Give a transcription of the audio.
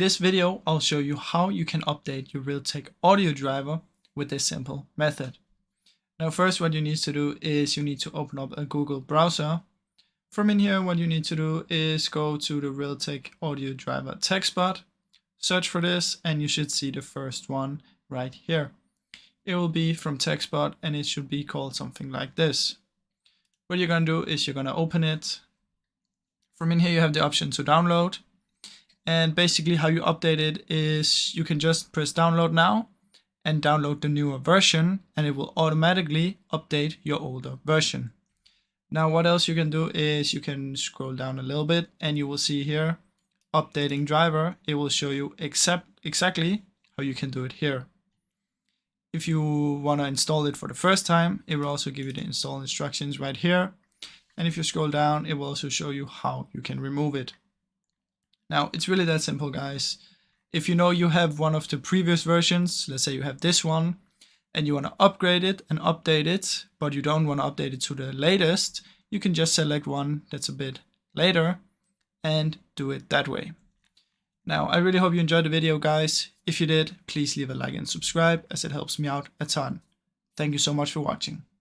this video, I'll show you how you can update your Realtek audio driver with this simple method. Now first what you need to do is you need to open up a Google browser. From in here what you need to do is go to the Realtek audio driver text bot, search for this, and you should see the first one right here. It will be from TextBot and it should be called something like this. What you're going to do is you're going to open it. From in here you have the option to download. And basically how you update it is you can just press download now and download the newer version, and it will automatically update your older version. Now what else you can do is you can scroll down a little bit and you will see here updating driver. It will show you exactly how you can do it here. If you want to install it for the first time, it will also give you the install instructions right here. And if you scroll down, it will also show you how you can remove it. Now, it's really that simple, guys. If you know you have one of the previous versions, let's say you have this one, and you want to upgrade it and update it, but you don't want to update it to the latest, you can just select one that's a bit later and do it that way. Now, I really hope you enjoyed the video, guys. If you did, please leave a like and subscribe, as it helps me out a ton. Thank you so much for watching.